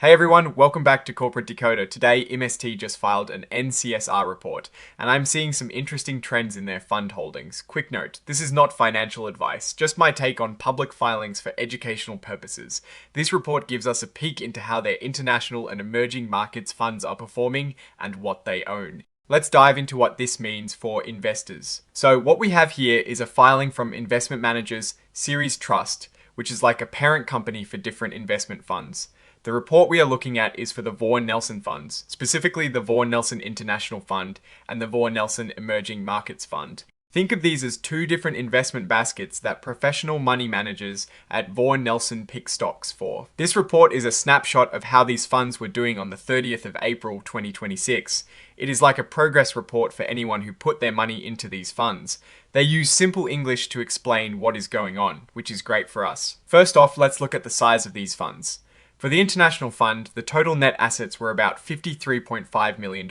Hey everyone, welcome back to Corporate Decoder. Today, MST just filed an N-CSR report, and I'm seeing some interesting trends in their fund holdings. Quick note, this is not financial advice, just my take on public filings for educational purposes. This report gives us a peek into how their international and emerging markets funds are performing and what they own. Let's dive into what this means for investors. So what we have here is a filing from investment managers Ceres Trust, which is like a parent company for different investment funds. The report we are looking at is for the Vaughan Nelson funds, specifically the Vaughan Nelson International Fund and the Vaughan Nelson Emerging Markets Fund. Think of these as two different investment baskets that professional money managers at Vaughan Nelson pick stocks for. This report is a snapshot of how these funds were doing on the 30th of April 2026. It is like a progress report for anyone who put their money into these funds. They use simple English to explain what is going on, which is great for us. First off, let's look at the size of these funds. For the International Fund, the total net assets were about $53.5 million.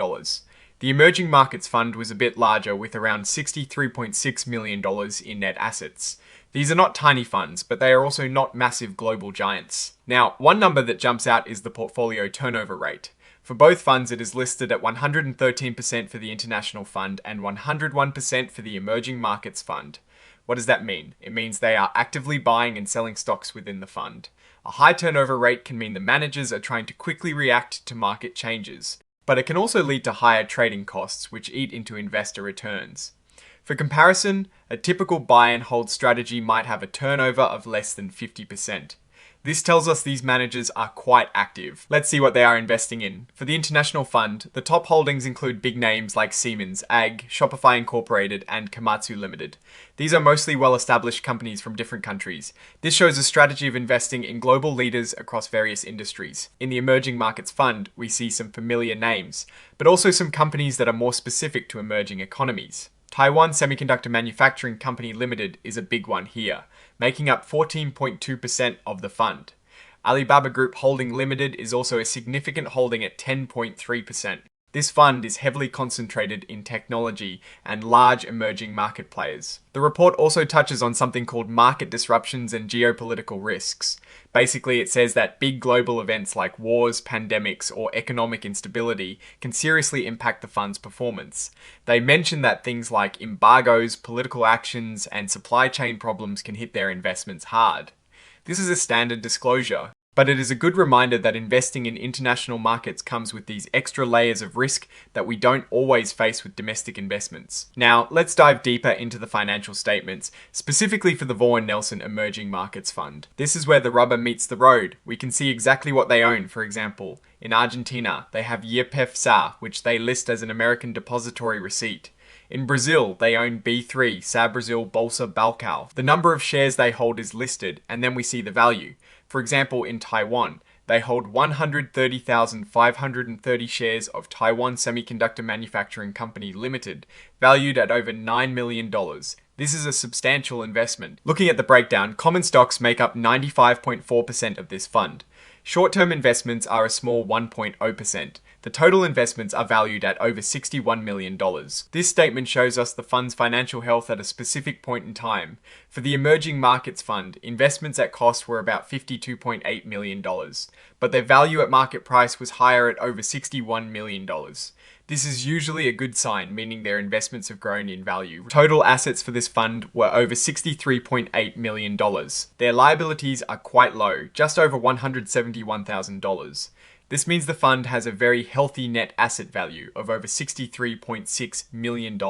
The Emerging Markets Fund was a bit larger with around $63.6 million in net assets. These are not tiny funds, but they are also not massive global giants. Now, one number that jumps out is the portfolio turnover rate. For both funds, it is listed at 113% for the International Fund and 101% for the Emerging Markets Fund. What does that mean? It means they are actively buying and selling stocks within the fund. A high turnover rate can mean the managers are trying to quickly react to market changes, but it can also lead to higher trading costs, which eat into investor returns. For comparison, a typical buy and hold strategy might have a turnover of less than 50%. This tells us these managers are quite active. Let's see what they are investing in. For the International Fund, the top holdings include big names like Siemens AG, Shopify Incorporated, and Komatsu Limited. These are mostly well-established companies from different countries. This shows a strategy of investing in global leaders across various industries. In the Emerging Markets Fund, we see some familiar names, but also some companies that are more specific to emerging economies. Taiwan Semiconductor Manufacturing Company Limited is a big one here, making up 14.2% of the fund. Alibaba Group Holding Limited is also a significant holding at 10.3%. This fund is heavily concentrated in technology and large emerging market players. The report also touches on something called market disruptions and geopolitical risks. Basically, it says that big global events like wars, pandemics, or economic instability can seriously impact the fund's performance. They mention that things like embargoes, political actions, and supply chain problems can hit their investments hard. This is a standard disclosure, but it is a good reminder that investing in international markets comes with these extra layers of risk that we don't always face with domestic investments. Now, let's dive deeper into the financial statements, specifically for the Vaughan Nelson Emerging Markets Fund. This is where the rubber meets the road. We can see exactly what they own, for example. In Argentina, they have YPF-SA, which they list as an American depository receipt. In Brazil, they own B3, SA Brazil Bolsa Balcão. The number of shares they hold is listed, and then we see the value. For example, in Taiwan, they hold 130,530 shares of Taiwan Semiconductor Manufacturing Company Limited, valued at over $9 million. This is a substantial investment. Looking at the breakdown, common stocks make up 95.4% of this fund. Short-term investments are a small 1.0%. The total investments are valued at over $61 million. This statement shows us the fund's financial health at a specific point in time. For the Emerging Markets Fund, investments at cost were about $52.8 million, but their value at market price was higher at over $61 million. This is usually a good sign, meaning their investments have grown in value. Total assets for this fund were over $63.8 million. Their liabilities are quite low, just over $171,000. This means the fund has a very healthy net asset value of over $63.6 million.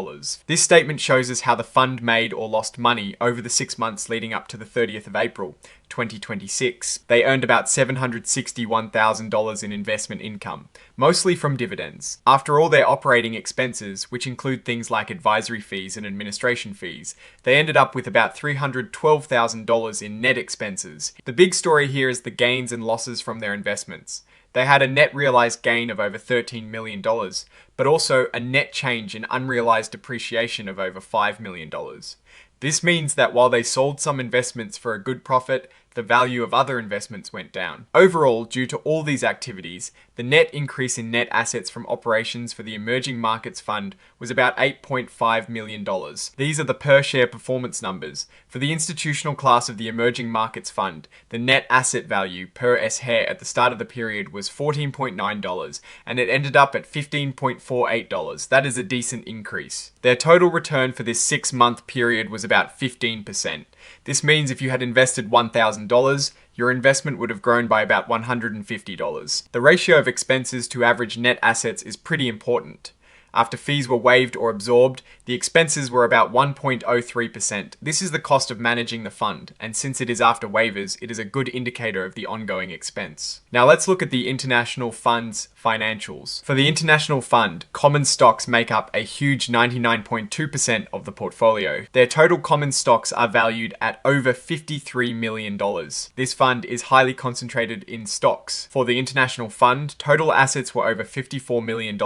This statement shows us how the fund made or lost money over the 6 months leading up to the 30th of April, 2026. They earned about $761,000 in investment income, mostly from dividends. After all their operating expenses, which include things like advisory fees and administration fees, they ended up with about $312,000 in net expenses. The big story here is the gains and losses from their investments. They had a net realized gain of over $13 million, but also a net change in unrealized depreciation of over $5 million. This means that while they sold some investments for a good profit, the value of other investments went down. Overall, due to all these activities, the net increase in net assets from operations for the Emerging Markets Fund was about $8.5 million. These are the per share performance numbers. For the institutional class of the Emerging Markets Fund, the net asset value per S-Share at the start of the period was $14.9, and it ended up at $15.48. That is a decent increase. Their total return for this 6-month period was about 15%. This means if you had invested $1,000, your investment would have grown by about $150. The ratio of expenses to average net assets is pretty important. After fees were waived or absorbed, the expenses were about 1.03%. This is the cost of managing the fund, and since it is after waivers, it is a good indicator of the ongoing expense. Now let's look at the international fund's financials. For the international fund, common stocks make up a huge 99.2% of the portfolio. Their total common stocks are valued at over $53 million. This fund is highly concentrated in stocks. For the international fund, total assets were over $54 million,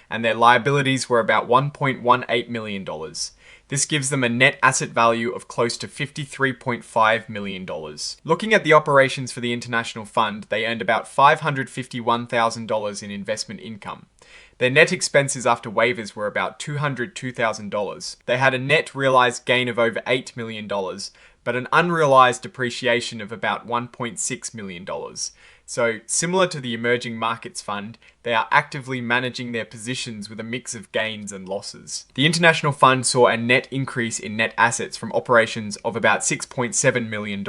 and their liabilities were about $1.18 million. This gives them a net asset value of close to $53.5 million. Looking at the operations for the international fund, they earned about $551,000 in investment income. Their net expenses after waivers were about $202,000. They had a net realized gain of over $8 million, but an unrealized depreciation of about $1.6 million. So, similar to the Emerging Markets Fund, they are actively managing their positions with a mix of gains and losses. The International Fund saw a net increase in net assets from operations of about $6.7 million.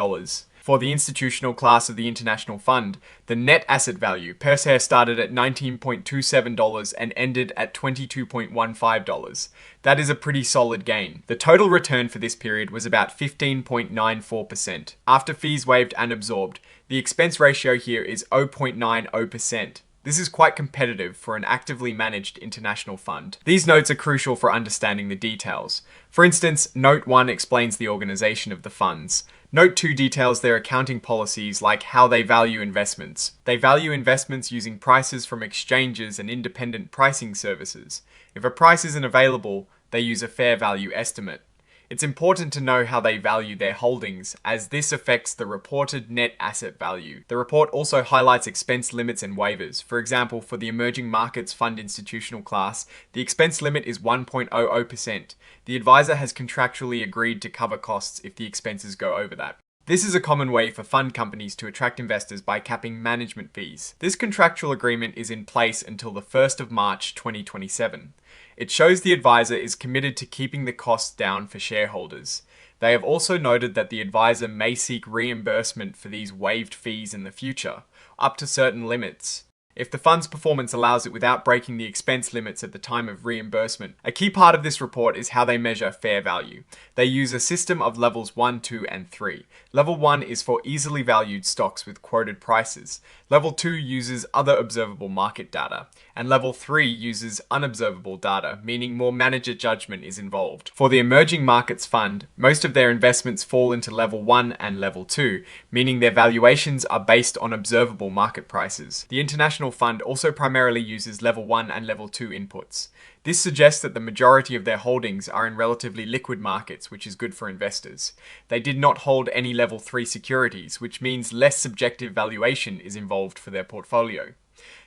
For the institutional class of the International Fund, the net asset value per share started at $19.27 and ended at $22.15. That is a pretty solid gain. The total return for this period was about 15.94%. After fees waived and absorbed, the expense ratio here is 0.90%. This is quite competitive for an actively managed international fund. These notes are crucial for understanding the details. For instance, Note 1 explains the organization of the funds. Note 2 details their accounting policies, like how they value investments. They value investments using prices from exchanges and independent pricing services. If a price isn't available, they use a fair value estimate. It's important to know how they value their holdings, as this affects the reported net asset value. The report also highlights expense limits and waivers. For example, for the Emerging Markets Fund institutional class, the expense limit is 1.00%. The advisor has contractually agreed to cover costs if the expenses go over that. This is a common way for fund companies to attract investors by capping management fees. This contractual agreement is in place until the 1st of March 2027. It shows the advisor is committed to keeping the costs down for shareholders. They have also noted that the advisor may seek reimbursement for these waived fees in the future, up to certain limits, if the fund's performance allows it without breaking the expense limits at the time of reimbursement. A key part of this report is how they measure fair value. They use a system of levels 1, 2, and 3. Level 1 is for easily valued stocks with quoted prices. Level 2 uses other observable market data. And Level 3 uses unobservable data, meaning more manager judgment is involved. For the Emerging Markets Fund, most of their investments fall into Level 1 and Level 2, meaning their valuations are based on observable market prices. The International Fund also primarily uses Level 1 and Level 2 inputs. This suggests that the majority of their holdings are in relatively liquid markets, which is good for investors. They did not hold any Level 3 securities, which means less subjective valuation is involved for their portfolio.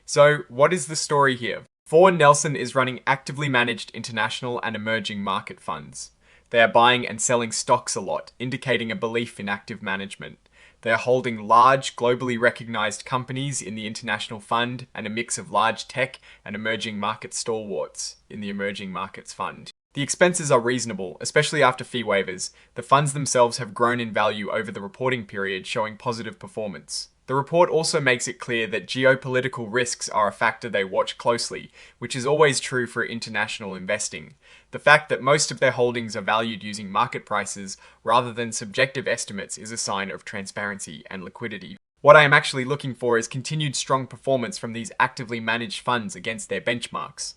So, what is the story here? Vaughan Nelson is running actively managed international and emerging market funds. They are buying and selling stocks a lot, indicating a belief in active management. They are holding large, globally recognized companies in the International Fund and a mix of large tech and emerging market stalwarts in the Emerging Markets Fund. The expenses are reasonable, especially after fee waivers. The funds themselves have grown in value over the reporting period, showing positive performance. The report also makes it clear that geopolitical risks are a factor they watch closely, which is always true for international investing. The fact that most of their holdings are valued using market prices rather than subjective estimates is a sign of transparency and liquidity. What I am actually looking for is continued strong performance from these actively managed funds against their benchmarks.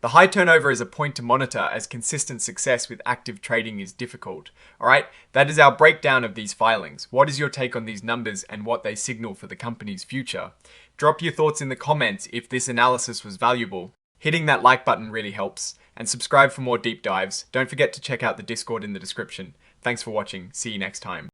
The high turnover is a point to monitor, as consistent success with active trading is difficult. Alright, that is our breakdown of these filings. What is your take on these numbers and what they signal for the company's future? Drop your thoughts in the comments if this analysis was valuable. Hitting that like button really helps, and subscribe for more deep dives. Don't forget to check out the Discord in the description. Thanks for watching. See you next time.